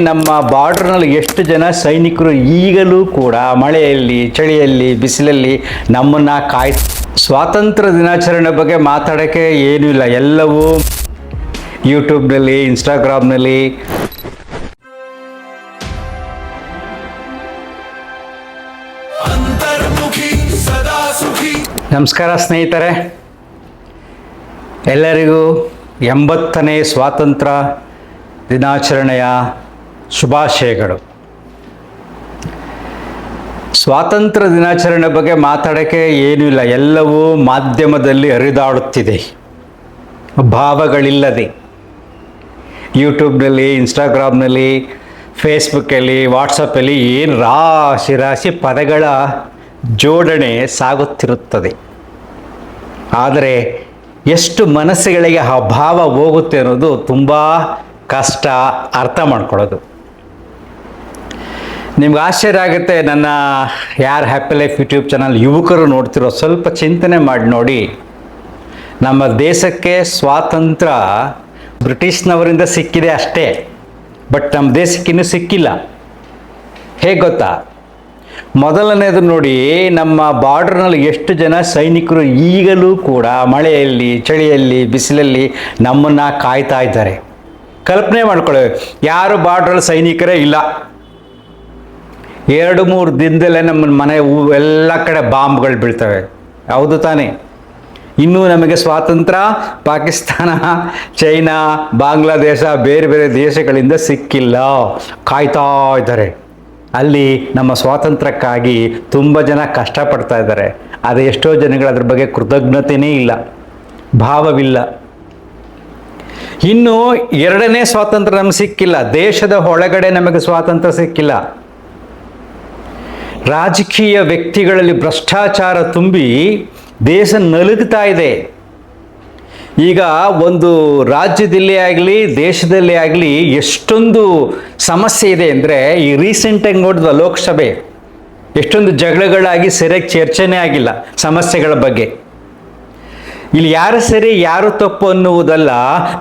ನಮ್ಮ ಬಾರ್ಡರ್ನಲ್ಲಿ ಎಷ್ಟು ಜನ ಸೈನಿಕರು ಈಗಲೂ ಕೂಡ ಮಳೆಯಲ್ಲಿ ಚಳಿಯಲ್ಲಿ ಬಿಸಿಲಲ್ಲಿ ನಮ್ಮನ್ನ ಸ್ವಾತಂತ್ರ್ಯ ದಿನಾಚರಣೆ ಬಗ್ಗೆ ಮಾತಾಡೋಕ್ಕೆ ಏನೂ ಇಲ್ಲ. ಎಲ್ಲವೂ ಯೂಟ್ಯೂಬ್ನಲ್ಲಿ, ಇನ್ಸ್ಟಾಗ್ರಾಮ್ನಲ್ಲಿ. ನಮಸ್ಕಾರ ಸ್ನೇಹಿತರೆ, ಎಲ್ಲರಿಗೂ 80ನೇ ಸ್ವಾತಂತ್ರ್ಯ ದಿನಾಚರಣೆಯ ಶುಭಾಶಯಗಳು. ಸ್ವಾತಂತ್ರ್ಯ ದಿನಾಚರಣೆ ಬಗ್ಗೆ ಮಾತಾಡೋಕ್ಕೆ ಏನೂ ಇಲ್ಲ. ಎಲ್ಲವೂ ಮಾಧ್ಯಮದಲ್ಲಿ ಹರಿದಾಡುತ್ತಿದೆ, ಭಾವಗಳಿಲ್ಲದೆ. ಯೂಟ್ಯೂಬ್ನಲ್ಲಿ, ಇನ್ಸ್ಟಾಗ್ರಾಮ್ನಲ್ಲಿ, ಫೇಸ್ಬುಕ್ಕಲ್ಲಿ, ವಾಟ್ಸಪ್ಪಲ್ಲಿ ಏನು ರಾಶಿ ರಾಶಿ ಪದಗಳ ಜೋಡಣೆ ಸಾಗುತ್ತಿರುತ್ತದೆ. ಆದರೆ ಎಷ್ಟು ಮನಸ್ಸುಗಳಿಗೆ ಆ ಭಾವ ಹೋಗುತ್ತೆ ಅನ್ನೋದು ತುಂಬ ಕಷ್ಟ ಅರ್ಥ ಮಾಡ್ಕೊಳ್ಳೋದು. ನಿಮ್ಗೆ ಆಶ್ಚರ್ಯ ಆಗುತ್ತೆ. ನನ್ನ ಯಾರು ಹ್ಯಾಪಿ ಲೈಫ್ ಯೂಟ್ಯೂಬ್ ಚಾನಲ್ ಯುವಕರು ನೋಡ್ತಿರೋ ಸ್ವಲ್ಪ ಚಿಂತನೆ ಮಾಡಿ ನೋಡಿ. ನಮ್ಮ ದೇಶಕ್ಕೆ ಸ್ವಾತಂತ್ರ್ಯ ಬ್ರಿಟಿಷ್ನವರಿಂದ ಸಿಕ್ಕಿದೆ ಅಷ್ಟೇ, ಬಟ್ ನಮ್ಮ ದೇಶಕ್ಕೆ ಇನ್ನೂ ಸಿಕ್ಕಿಲ್ಲ. ಹೇಗೆ ಗೊತ್ತಾ? ಮೊದಲನೇದು ನೋಡಿ, ನಮ್ಮ ಬಾರ್ಡರ್ನಲ್ಲಿ ಎಷ್ಟು ಜನ ಸೈನಿಕರು ಈಗಲೂ ಕೂಡ ಮಳೆಯಲ್ಲಿ ಚಳಿಯಲ್ಲಿ ಬಿಸಿಲಲ್ಲಿ ನಮ್ಮನ್ನು ಕಾಯ್ತಾ ಇದ್ದಾರೆ. ಕಲ್ಪನೆ ಮಾಡ್ಕೊಳ್ಳಿ, ಯಾರು ಬಾರ್ಡ್ರಲ್ಲಿ ಸೈನಿಕರೇ ಇಲ್ಲ. 2-3 ದಿನದಲ್ಲೇ ನಮ್ಮ ಮನೆ ಎಲ್ಲ ಕಡೆ ಬಾಂಬ್ಗಳು ಬೀಳ್ತವೆ. ಹೌದು ತಾನೇ? ಇನ್ನೂ ನಮಗೆ ಸ್ವಾತಂತ್ರ್ಯ ಪಾಕಿಸ್ತಾನ, ಚೈನಾ, ಬಾಂಗ್ಲಾದೇಶ, ಬೇರೆ ಬೇರೆ ದೇಶಗಳಿಂದ ಸಿಕ್ಕಿಲ್ಲ. ಕಾಯ್ತಾ ಇದ್ದಾರೆ. ಅಲ್ಲಿ ನಮ್ಮ ಸ್ವಾತಂತ್ರ್ಯಕ್ಕಾಗಿ ತುಂಬ ಜನ ಕಷ್ಟಪಡ್ತಾ ಇದ್ದಾರೆ. ಆದರೆ ಎಷ್ಟೋ ಜನಗಳು ಅದ್ರ ಬಗ್ಗೆ ಕೃತಜ್ಞತೆಯೇ ಇಲ್ಲ, ಭಾವವಿಲ್ಲ. ಇನ್ನು 2ನೇ ಸ್ವಾತಂತ್ರ್ಯ ನಮಗೆ ಸಿಕ್ಕಿಲ್ಲ. ದೇಶದ ಒಳಗಡೆ ನಮಗೆ ಸ್ವಾತಂತ್ರ್ಯ ಸಿಕ್ಕಿಲ್ಲ. ರಾಜಕೀಯ ವ್ಯಕ್ತಿಗಳಲ್ಲಿ ಭ್ರಷ್ಟಾಚಾರ ತುಂಬಿ ದೇಶ ನಲುಗ್ತಾ ಇದೆ. ಈಗ ಒಂದು ರಾಜ್ಯದಲ್ಲಿ ಆಗಲಿ ದೇಶದಲ್ಲಿ ಆಗಲಿ ಎಷ್ಟೊಂದು ಸಮಸ್ಯೆ ಇದೆ ಅಂದರೆ, ಈ ರೀಸೆಂಟಾಗಿ ನೋಡಿದ್ವ ಲೋಕಸಭೆ ಎಷ್ಟೊಂದು ಜಗಳಗಳಾಗಿ ಸರಿಯಾಗಿ ಚರ್ಚೆನೇ ಆಗಿಲ್ಲ ಸಮಸ್ಯೆಗಳ ಬಗ್ಗೆ. ಇಲ್ಲಿ ಯಾರು ಸರಿ ಯಾರು ತಪ್ಪು ಅನ್ನುವುದಲ್ಲ,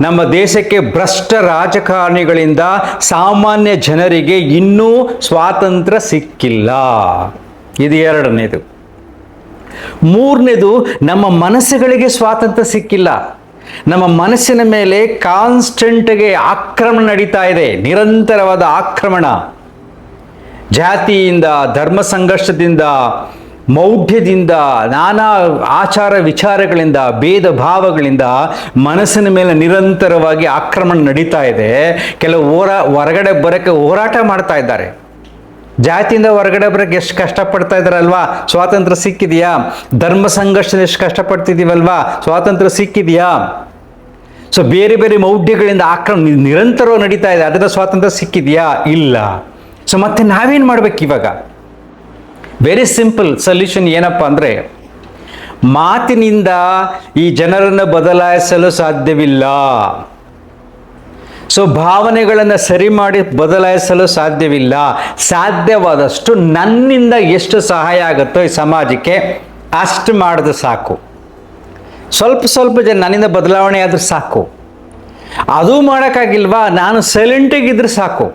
ನಮ್ಮ ದೇಶಕ್ಕೆ ಭ್ರಷ್ಟ ರಾಜಕಾರಣಿಗಳಿಂದ ಸಾಮಾನ್ಯ ಜನರಿಗೆ ಇನ್ನೂ ಸ್ವಾತಂತ್ರ್ಯ ಸಿಕ್ಕಿಲ್ಲ. ಇದು 2ನೇದು. 3ನೇದು, ನಮ್ಮ ಮನಸ್ಸುಗಳಿಗೆ ಸ್ವಾತಂತ್ರ್ಯ ಸಿಕ್ಕಿಲ್ಲ. ನಮ್ಮ ಮನಸ್ಸಿನ ಮೇಲೆ ಕಾನ್ಸ್ಟೆಂಟ್ಗೆ ಆಕ್ರಮಣ ನಡೀತಾ ಇದೆ, ನಿರಂತರವಾದ ಆಕ್ರಮಣ. ಜಾತಿಯಿಂದ, ಧರ್ಮ ಸಂಘರ್ಷದಿಂದ, ಮೌಢ್ಯದಿಂದ, ನಾನಾ ಆಚಾರ ವಿಚಾರಗಳಿಂದ, ಭೇದ ಭಾವಗಳಿಂದ ಮನಸ್ಸಿನ ಮೇಲೆ ನಿರಂತರವಾಗಿ ಆಕ್ರಮಣ ನಡೀತಾ ಇದೆ. ಕೆಲವು ಹೊರಗಡೆ ಬರೋಕ್ಕೆ ಹೋರಾಟ ಮಾಡ್ತಾ ಇದ್ದಾರೆ. ಜಾತಿಯಿಂದ ಹೊರಗಡೆ ಬರೋಕ್ಕೆ ಎಷ್ಟು ಕಷ್ಟಪಡ್ತಾ ಇದ್ದಾರಲ್ವಾ? ಸ್ವಾತಂತ್ರ್ಯ ಸಿಕ್ಕಿದೆಯಾ? ಧರ್ಮ ಸಂಘರ್ಷದ ಎಷ್ಟು ಕಷ್ಟಪಡ್ತಿದ್ದೀವಲ್ವಾ? ಸ್ವಾತಂತ್ರ್ಯ ಸಿಕ್ಕಿದೆಯಾ? ಸೊ ಬೇರೆ ಬೇರೆ ಮೌಢ್ಯಗಳಿಂದ ಆಕ್ರಮಣ ನಿರಂತರವಾಗಿ ನಡೀತಾ ಇದೆ. ಅದರ ಸ್ವಾತಂತ್ರ್ಯ ಸಿಕ್ಕಿದೆಯಾ? ಇಲ್ಲ. ಸೊ ಮತ್ತೆ ನಾವೇನು ಮಾಡ್ಬೇಕು ಇವಾಗ? ವೆರಿ ಸಿಂಪಲ್ ಸೊಲ್ಯೂಷನ್ ಏನಪ್ಪ ಅಂದರೆ, ಮಾತಿನಿಂದ ಈ ಜನರನ್ನು ಬದಲಾಯಿಸಲು ಸಾಧ್ಯವಿಲ್ಲ. ಸೊ ಭಾವನೆಗಳನ್ನು ಸರಿ ಮಾಡಿ ಬದಲಾಯಿಸಲು ಸಾಧ್ಯವಿಲ್ಲ. ಸಾಧ್ಯವಾದಷ್ಟು ನನ್ನಿಂದ ಎಷ್ಟು ಸಹಾಯ ಆಗುತ್ತೋ ಈ ಸಮಾಜಕ್ಕೆ ಅಷ್ಟು ಮಾಡಿದ್ರೆ ಸಾಕು. ಸ್ವಲ್ಪ ಜನ ನನ್ನಿಂದ ಬದಲಾವಣೆ ಆದರೂ ಸಾಕು. ಅದು ಮಾಡೋಕ್ಕಾಗಿಲ್ವಾ? ನಾನು ಸೈಲೆಂಟಾಗಿದ್ದರೆ ಸಾಕು.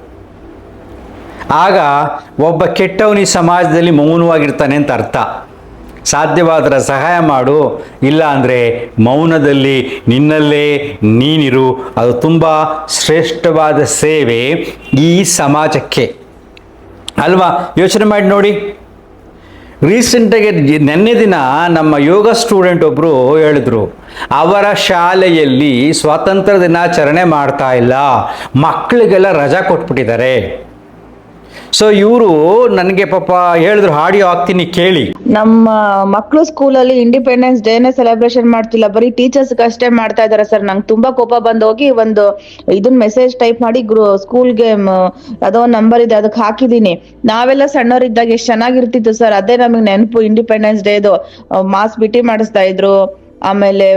ಆಗ ಒಬ್ಬ ಕೆಟ್ಟವನು ಈ ಸಮಾಜದಲ್ಲಿ ಮೌನವಾಗಿರ್ತಾನೆ ಅಂತ ಅರ್ಥ. ಸಾಧ್ಯವಾದರೆ ಸಹಾಯ ಮಾಡು, ಇಲ್ಲ ಅಂದರೆ ಮೌನದಲ್ಲಿ ನಿನ್ನಲ್ಲೇ ನೀನಿರು. ಅದು ತುಂಬ ಶ್ರೇಷ್ಠವಾದ ಸೇವೆ ಈ ಸಮಾಜಕ್ಕೆ ಅಲ್ವಾ? ಯೋಚನೆ ಮಾಡಿ ನೋಡಿ. ರೀಸೆಂಟಾಗಿ ನೆನ್ನೆ ದಿನ ನಮ್ಮ ಯೋಗ ಸ್ಟೂಡೆಂಟ್ ಒಬ್ಬರು ಹೇಳಿದ್ರು, ಅವರ ಶಾಲೆಯಲ್ಲಿ ಸ್ವಾತಂತ್ರ್ಯ ದಿನಾಚರಣೆ ಮಾಡ್ತಾ ಇಲ್ಲ, ಮಕ್ಕಳಿಗೆಲ್ಲ ರಜಾ ಕೊಟ್ಬಿಟ್ಟಿದ್ದಾರೆ. ಸೊ ಇವರು ನನಗೆ ಪಾಪ ಹೇಳಿದ್ರು, ಆಡಿಯೋ ಹಾಕ್ತೀನಿ ಕೇಳಿ. ನಮ್ಮ ಮಕ್ಕಳು ಸ್ಕೂಲಲ್ಲಿ ಇಂಡಿಪೆಂಡೆನ್ಸ್ ಡೇನೇ ಸೆಲೆಬ್ರೇಷನ್ ಮಾಡ್ತಿಲ್ಲ, ಬರೀ ಟೀಚರ್ಸ್ ಅಷ್ಟೇ ಮಾಡ್ತಾ ಇದಾರೆ ಸರ್. ನಂಗೆ ತುಂಬಾ ಕೋಪ ಬಂದು ಹೋಗಿ ಒಂದು ಇದನ್ನ ಮೆಸೇಜ್ ಟೈಪ್ ಮಾಡಿ ಸ್ಕೂಲ್ಗೆ ಅದೋ ಒಂದು ನಂಬರ್ ಇದೆ ಅದಕ್ಕೆ ಹಾಕಿದೀನಿ. ನಾವೆಲ್ಲ ಸಣ್ಣವರಿದ್ದಾಗ ಎಷ್ಟು ಚೆನ್ನಾಗಿರ್ತಿತ್ತು ಸರ್. ಅದೇ ನಮಗೆ ನೆನಪು. ಇಂಡಿಪೆಂಡೆನ್ಸ್ ಡೇದು ಮಾಸ್ ಬಿಟಿ ಮಾಡಿಸ್ತಾ ಇದ್ರು, ಆಮೇಲೆ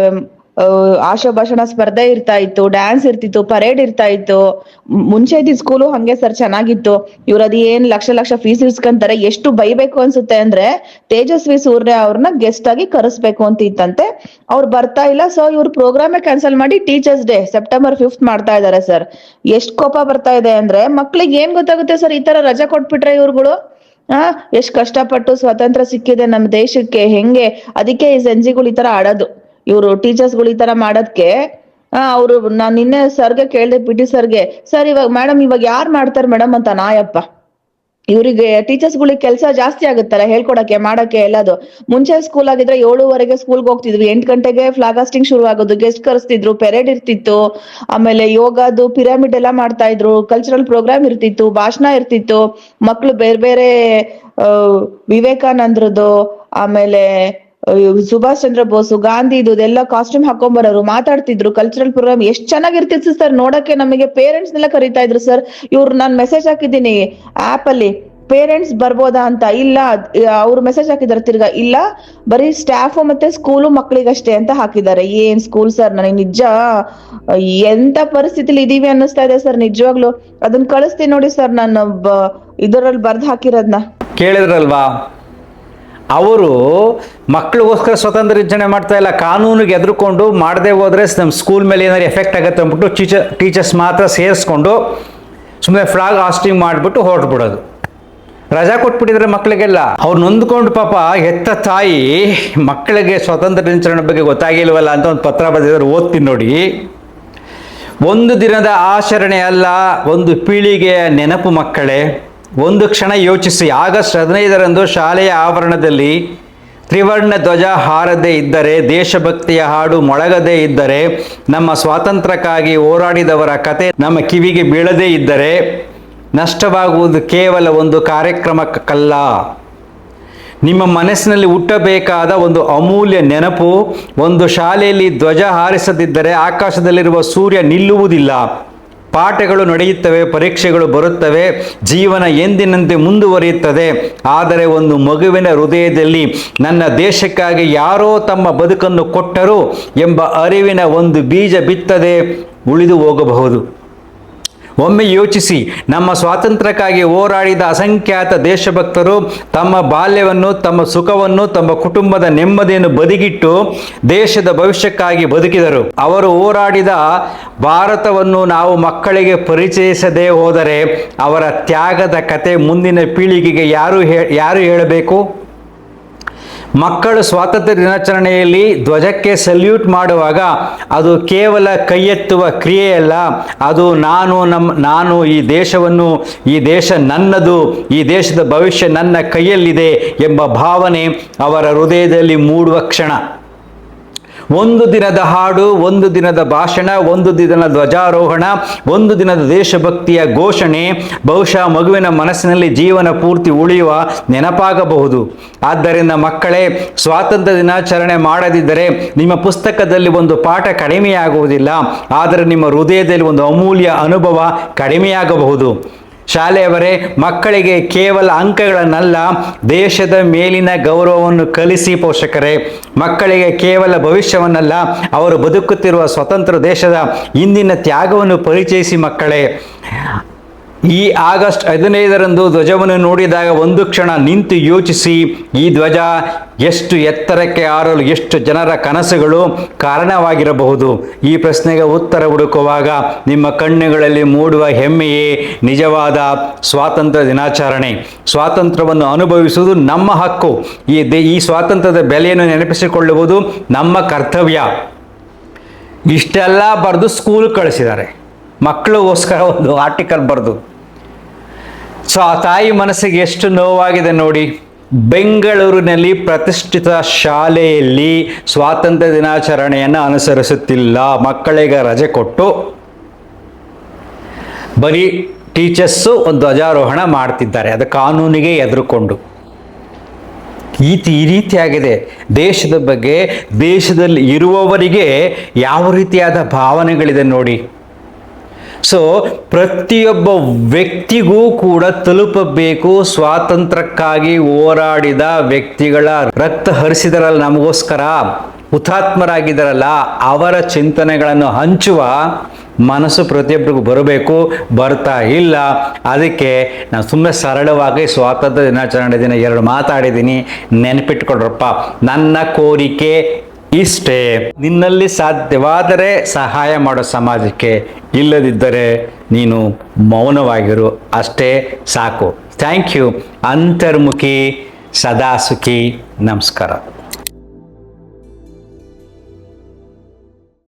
ಆಶಾ ಭಾಷಣ ಸ್ಪರ್ಧೆ ಇರ್ತಾ ಇತ್ತು, ಡ್ಯಾನ್ಸ್ ಇರ್ತಿತ್ತು, ಪರೇಡ್ ಇರ್ತಾ ಇತ್ತು. ಮುಂಚೆ ಇದ್ದಿದ್ ಸ್ಕೂಲು ಹಂಗೆ ಸರ್ ಚೆನ್ನಾಗಿತ್ತು. ಇವ್ರ ಅದ್ ಏನ್ ಲಕ್ಷ ಲಕ್ಷ ಫೀಸ್ ಇಸ್ಕೊಂತಾರೆ. ಎಷ್ಟು ಬೈಬೇಕು ಅನ್ಸುತ್ತೆ ಅಂದ್ರೆ ತೇಜಸ್ವಿ ಸೂರ್ಯ ಅವ್ರನ್ನ ಗೆಸ್ಟ್ ಆಗಿ ಕರೆಸ್ಬೇಕು ಅಂತ ಇತ್ತಂತೆ. ಅವ್ರು ಬರ್ತಾ ಇಲ್ಲ. ಸೊ ಇವ್ರ ಪ್ರೋಗ್ರಾಮೇ ಕ್ಯಾನ್ಸಲ್ ಮಾಡಿ ಟೀಚರ್ಸ್ ಡೇ ಸೆಪ್ಟೆಂಬರ್ 5th ಮಾಡ್ತಾ ಇದಾರೆ ಸರ್. ಎಷ್ಟ್ ಕೋಪ ಬರ್ತಾ ಇದೆ ಅಂದ್ರೆ ಮಕ್ಳಿಗೆ ಏನ್ ಗೊತ್ತಾಗುತ್ತೆ ಸರ್ ಈ ತರ ರಜಾ ಕೊಟ್ಬಿಟ್ರೆ ಇವ್ರುಗಳು. ಎಷ್ಟ್ ಕಷ್ಟಪಟ್ಟು ಸ್ವಾತಂತ್ರ್ಯ ಸಿಕ್ಕಿದೆ ನಮ್ ದೇಶಕ್ಕೆ, ಹೆಂಗೆ ಅದಕ್ಕೆ ಈ ಸಂಜಿಗಳು ಈ ತರ ಆಡೋದು. ಇವ್ರು ಟೀಚರ್ಸ್ಗಳು ಈ ತರ ಮಾಡೋದಕ್ಕೆ ಅವ್ರು ನಾನ್ ನಿನ್ನೆ ಸರ್ಗೆ ಕೇಳ್ದೆ, PT ಸರ್ಗೆ, ಸರ್ ಇವಾಗ ಮೇಡಮ್ ಇವಾಗ ಯಾರು ಮಾಡ್ತಾರೆ ಮೇಡಮ್ ಅಂತ. ನಾಯಪ್ಪ ಇವರಿಗೆ ಟೀಚರ್ಸ್ಗಳಿಗೆ ಕೆಲಸ ಜಾಸ್ತಿ ಆಗುತ್ತಲ್ಲ ಹೇಳ್ಕೊಡಕ್ಕೆ ಮಾಡಕ್ಕೆ ಎಲ್ಲದು. ಮುಂಚೆ ಸ್ಕೂಲ್ ಆಗಿದ್ರೆ 7:30ಗೆ ಸ್ಕೂಲ್ಗೆ ಹೋಗ್ತಿದ್ವಿ, 8 ಗಂಟೆಗೆ ಫ್ಲಾಗ್ ಹಾಸ್ಟಿಂಗ್ ಶುರು ಆಗೋದು, ಗೆಸ್ಟ್ ಕರೆಸ್ತಿದ್ರು, ಪೆರೇಡ್ ಇರ್ತಿತ್ತು, ಆಮೇಲೆ ಯೋಗದು ಪಿರಮಿಡ್ ಎಲ್ಲ ಮಾಡ್ತಾ ಇದ್ರು, ಕಲ್ಚರಲ್ ಪ್ರೋಗ್ರಾಮ್ ಇರ್ತಿತ್ತು, ಭಾಷಣ ಇರ್ತಿತ್ತು. ಮಕ್ಳು ಬೇರೆ ಬೇರೆ ವಿವೇಕಾನಂದ್ರದ್ದು, ಆಮೇಲೆ ಸುಭಾಷ್ ಚಂದ್ರ ಬೋಸು, ಗಾಂಧಿ ಇದೆಲ್ಲ ಕಾಸ್ಟ್ಯೂಮ್ ಹಾಕೊಂಡ್ ಬರೋರು, ಮಾತಾಡ್ತಿದ್ರು. ಕಲ್ಚರಲ್ ಪ್ರೋಗ್ರಾಮ್ ಎಷ್ಟ್ ಚೆನ್ನಾಗಿರ್ತಿತ್ತು ಸರ್ ನೋಡಕ್ಕೆ. ನಮಗೆ ಪೇರೆಂಟ್ಸ್ ನೆಲ್ಲ ಕರೀತಾ ಇದ್ರು ಸರ್. ನಾನ್ ಮೆಸೇಜ್ ಹಾಕಿದ್ದೀನಿ ಆಪ್ ಅಲ್ಲಿ, ಪೇರೆಂಟ್ಸ್ ಬರ್ಬೋದಾ ಅಂತ. ಇಲ್ಲ, ಅವ್ರು ಮೆಸೇಜ್ ಹಾಕಿದಾರೆ ತಿರ್ಗಾ, ಇಲ್ಲ ಬರೀ ಸ್ಟಾಫ್ ಮತ್ತೆ ಸ್ಕೂಲು ಮಕ್ಳಿಗಷ್ಟೇ ಅಂತ ಹಾಕಿದ್ದಾರೆ. ಏನ್ ಸ್ಕೂಲ್ ಸರ್, ನನಗೆ ನಿಜ ಎಂತ ಪರಿಸ್ಥಿತಿಲಿ ಇದೀವಿ ಅನ್ನಿಸ್ತಾ ಇದೆ ಸರ್ ನಿಜವಾಗ್ಲು. ಅದನ್ನ ಕಳಿಸ್ತೀನಿ ನೋಡಿ ಸರ್, ನಾನು ಇದರಲ್ಲಿ ಬರ್ದ್ ಹಾಕಿರೋದ್ನ. ಕೇಳಿದ್ರಲ್ವಾ, ಅವರು ಮಕ್ಕಳಿಗೋಸ್ಕರ ಸ್ವತಂತ್ರ ದಿನಾಚರಣೆ ಮಾಡ್ತಾ ಇಲ್ಲ, ಕಾನೂನಿಗೆ ಎದುರುಕೊಂಡು ಮಾಡದೆ ಹೋದ್ರೆ ನಮ್ಮ ಸ್ಕೂಲ್ ಮೇಲೆ ಏನಾದ್ರು ಎಫೆಕ್ಟ್ ಆಗುತ್ತೆ ಅಂದ್ಬಿಟ್ಟು ಟೀಚರ್ಸ್ ಮಾತ್ರ ಸೇರಿಸ್ಕೊಂಡು ಸುಮ್ಮನೆ ಫ್ಲಾಗ್ ಹಾಸ್ಟಿಂಗ್ ಮಾಡಿಬಿಟ್ಟು ಹೊರಟ್ಬಿಡೋದು. ರಜಾ ಕೊಟ್ಬಿಟ್ಟಿದ್ರೆ ಮಕ್ಕಳಿಗೆಲ್ಲ. ಅವ್ರು ನೊಂದ್ಕೊಂಡು ಪಾಪ ಹೆತ್ತ ತಾಯಿ ಮಕ್ಕಳಿಗೆ ಸ್ವಾತಂತ್ರ್ಯ ದಿನಾಚರಣೆ ಬಗ್ಗೆ ಗೊತ್ತಾಗಿಲ್ವಲ್ಲ ಅಂತ ಒಂದು ಪತ್ರ ಬರೆದಿದ್ದಾರೆ, ಓದ್ತೀನಿ ನೋಡಿ. ಒಂದು ದಿನದ ಆಚರಣೆ ಅಲ್ಲ, ಒಂದು ಪೀಳಿಗೆಯ ನೆನಪು ಮಕ್ಕಳೇ. ಒಂದು ಕ್ಷಣ ಯೋಚಿಸಿ, ಆಗಸ್ಟ್ 15ರಂದು ಶಾಲೆಯ ಆವರಣದಲ್ಲಿ ತ್ರಿವರ್ಣ ಧ್ವಜ ಹಾರದೇ ಇದ್ದರೆ, ದೇಶಭಕ್ತಿಯ ಹಾಡು ಮೊಳಗದೇ ಇದ್ದರೆ, ನಮ್ಮ ಸ್ವಾತಂತ್ರ್ಯಕ್ಕಾಗಿ ಹೋರಾಡಿದವರ ಕತೆ ನಮ್ಮ ಕಿವಿಗೆ ಬೀಳದೇ ಇದ್ದರೆ ನಷ್ಟವಾಗುವುದು ಕೇವಲ ಒಂದು ಕಾರ್ಯಕ್ರಮಕ್ಕಲ್ಲ, ನಿಮ್ಮ ಮನಸ್ಸಿನಲ್ಲಿ ಹುಟ್ಟಬೇಕಾದ ಒಂದು ಅಮೂಲ್ಯ ನೆನಪು. ಒಂದು ಶಾಲೆಯಲ್ಲಿ ಧ್ವಜ ಹಾರಿಸದಿದ್ದರೆ ಆಕಾಶದಲ್ಲಿರುವ ಸೂರ್ಯ ನಿಲ್ಲುವುದಿಲ್ಲ. ಪಾಠಗಳು ನಡೆಯುತ್ತವೆ, ಪರೀಕ್ಷೆಗಳು ಬರುತ್ತವೆ, ಜೀವನ ಎಂದಿನಂತೆ ಮುಂದುವರಿಯುತ್ತದೆ. ಆದರೆ ಒಂದು ಮಗುವಿನ ಹೃದಯದಲ್ಲಿ ನನ್ನ ದೇಶಕ್ಕಾಗಿ ಯಾರೋ ತಮ್ಮ ಬದುಕನ್ನು ಕೊಟ್ಟರು ಎಂಬ ಅರಿವಿನ ಒಂದು ಬೀಜ ಬಿತ್ತದೆ ಉಳಿದು ಹೋಗಬಹುದು. ಒಮ್ಮೆ ಯೋಚಿಸಿ, ನಮ್ಮ ಸ್ವಾತಂತ್ರ್ಯಕ್ಕಾಗಿ ಹೋರಾಡಿದ ಅಸಂಖ್ಯಾತ ದೇಶಭಕ್ತರು ತಮ್ಮ ಬಾಲ್ಯವನ್ನು, ತಮ್ಮ ಸುಖವನ್ನು, ತಮ್ಮ ಕುಟುಂಬದ ನೆಮ್ಮದಿಯನ್ನು ಬದಿಗಿಟ್ಟು ದೇಶದ ಭವಿಷ್ಯಕ್ಕಾಗಿ ಬದುಕಿದರು. ಅವರು ಹೋರಾಡಿದ ಭಾರತವನ್ನು ನಾವು ಮಕ್ಕಳಿಗೆ ಪರಿಚಯಿಸದೇ ಹೋದರೆ ಅವರ ತ್ಯಾಗದ ಕತೆ ಮುಂದಿನ ಪೀಳಿಗೆಗೆ ಯಾರು ಹೇಳಬೇಕು? ಮಕ್ಕಳು ಸ್ವಾತಂತ್ರ್ಯ ದಿನಾಚರಣೆಯಲ್ಲಿ ಧ್ವಜಕ್ಕೆ ಸಲ್ಯೂಟ್ ಮಾಡುವಾಗ ಅದು ಕೇವಲ ಕೈ ಎತ್ತುವ ಕ್ರಿಯೆಯಲ್ಲ, ಅದು ನಾನು ಈ ದೇಶವನ್ನು, ಈ ದೇಶ ನನ್ನದು, ಈ ದೇಶದ ಭವಿಷ್ಯ ನನ್ನ ಕೈಯಲ್ಲಿದೆ ಎಂಬ ಭಾವನೆ ಅವರ ಹೃದಯದಲ್ಲಿ ಮೂಡುವ ಕ್ಷಣ. ಒಂದು ದಿನದ ಹಾಡು, ಒಂದು ದಿನದ ಭಾಷಣ, ಒಂದು ದಿನದ ಧ್ವಜಾರೋಹಣ, ಒಂದು ದಿನದ ದೇಶಭಕ್ತಿಯ ಘೋಷಣೆ ಬಹುಶಃ ಮಗುವಿನ ಮನಸ್ಸಿನಲ್ಲಿ ಜೀವನ ಪೂರ್ತಿ ಉಳಿಯುವ ನೆನಪಾಗಬಹುದು. ಆದ್ದರಿಂದ ಮಕ್ಕಳೇ, ಸ್ವಾತಂತ್ರ್ಯ ದಿನಾಚರಣೆ ಮಾಡದಿದ್ದರೆ ನಿಮ್ಮ ಪುಸ್ತಕದಲ್ಲಿ ಒಂದು ಪಾಠ ಕಡಿಮೆಯಾಗುವುದಿಲ್ಲ, ಆದರೆ ನಿಮ್ಮ ಹೃದಯದಲ್ಲಿ ಒಂದು ಅಮೂಲ್ಯ ಅನುಭವ ಕಡಿಮೆಯಾಗಬಹುದು. ಶಾಲೆಯವರೇ, ಮಕ್ಕಳಿಗೆ ಕೇವಲ ಅಂಕಗಳನ್ನಲ್ಲ, ದೇಶದ ಮೇಲಿನ ಗೌರವವನ್ನು ಕಲಿಸಿ. ಪೋಷಕರೇ, ಮಕ್ಕಳಿಗೆ ಕೇವಲ ಭವಿಷ್ಯವನ್ನಲ್ಲ, ಅವರು ಬದುಕುತ್ತಿರುವ ಸ್ವತಂತ್ರ ದೇಶದ ಇಂದಿನ ತ್ಯಾಗವನ್ನು ಪರಿಚಯಿಸಿ. ಮಕ್ಕಳೇ, ಈ ಆಗಸ್ಟ್ 15ರಂದು ಧ್ವಜವನ್ನು ನೋಡಿದಾಗ ಒಂದು ಕ್ಷಣ ನಿಂತು ಯೋಚಿಸಿ, ಈ ಧ್ವಜ ಎಷ್ಟು ಎತ್ತರಕ್ಕೆ ಹಾರಲು ಎಷ್ಟು ಜನರ ಕನಸುಗಳು ಕಾರಣವಾಗಿರಬಹುದು? ಈ ಪ್ರಶ್ನೆಗೆ ಉತ್ತರ ಹುಡುಕುವಾಗ ನಿಮ್ಮ ಕಣ್ಣುಗಳಲ್ಲಿ ಮೂಡುವ ಹೆಮ್ಮೆಯೇ ನಿಜವಾದ ಸ್ವಾತಂತ್ರ್ಯ ದಿನಾಚರಣೆ. ಸ್ವಾತಂತ್ರ್ಯವನ್ನು ಅನುಭವಿಸುವುದು ನಮ್ಮ ಹಕ್ಕು. ಈ ಸ್ವಾತಂತ್ರ್ಯದ ಬೆಲೆಯನ್ನು ನೆನಪಿಸಿಕೊಳ್ಳುವುದು ನಮ್ಮ ಕರ್ತವ್ಯ. ಇಷ್ಟೆಲ್ಲ ಬರೆದು ಸ್ಕೂಲ್ ಕಳಿಸಿದ್ದಾರೆ, ಮಕ್ಕಳಿಗೋಸ್ಕರ ಒಂದು ಆರ್ಟಿಕಲ್ ಬರೆದು. ಸೊ ಆ ತಾಯಿ ಮನಸ್ಸಿಗೆ ಎಷ್ಟು ನೋವಾಗಿದೆ ನೋಡಿ. ಬೆಂಗಳೂರಿನಲ್ಲಿ ಪ್ರತಿಷ್ಠಿತ ಶಾಲೆಯಲ್ಲಿ ಸ್ವಾತಂತ್ರ್ಯ ದಿನಾಚರಣೆಯನ್ನು ಅನುಸರಿಸುತ್ತಿಲ್ಲ. ಮಕ್ಕಳಿಗೆ ರಜೆ ಕೊಟ್ಟು ಬರೀ ಟೀಚರ್ಸು ಒಂದು ಧ್ವಜಾರೋಹಣ ಮಾಡ್ತಿದ್ದಾರೆ, ಅದು ಕಾನೂನಿಗೆ ಎದುರುಕೊಂಡು. ಈ ರೀತಿಯಾಗಿದೆ ದೇಶದ ಬಗ್ಗೆ. ದೇಶದಲ್ಲಿ ಇರುವವರಿಗೆ ಯಾವ ರೀತಿಯಾದ ಭಾವನೆಗಳಿದೆ ನೋಡಿ. ಸೊ ಪ್ರತಿಯೊಬ್ಬ ವ್ಯಕ್ತಿಗೂ ಕೂಡ ತಲುಪಬೇಕು. ಸ್ವಾತಂತ್ರ್ಯಕ್ಕಾಗಿ ಹೋರಾಡಿದ ವ್ಯಕ್ತಿಗಳ ರಕ್ತ ಹರಿಸಿದರಲ್ಲ ನಮಗೋಸ್ಕರ, ಹುತಾತ್ಮರಾಗಿದ್ದಾರಲ್ಲ ಅವರ ಚಿಂತನೆಗಳನ್ನು ಹಂಚುವ ಮನಸ್ಸು ಪ್ರತಿಯೊಬ್ಬರಿಗೂ ಬರಬೇಕು, ಬರ್ತಾ ಇಲ್ಲ. ಅದಕ್ಕೆ ನಾನು ಸುಮ್ಮನೆ ಸರಳವಾಗಿ ಸ್ವಾತಂತ್ರ್ಯ ದಿನಾಚರಣೆ ದಿನ 2 ಮಾತಾಡಿದ್ದೀನಿ, ನೆನಪಿಟ್ಕೊಡ್ರಪ್ಪ. ನನ್ನ ಕೋರಿಕೆ ಇಷ್ಟೇ, ನಿನ್ನಲ್ಲಿ ಸಾಧ್ಯವಾದರೆ ಸಹಾಯ ಮಾಡೋ ಸಮಾಜಕ್ಕೆ, ಇಲ್ಲದಿದ್ದರೆ ನೀನು ಮೌನವಾಗಿರು, ಅಷ್ಟೇ ಸಾಕು. Thank you. ಅಂತರ್ಮುಖಿ, ಸದಾ ಸುಖಿ. ನಮಸ್ಕಾರ.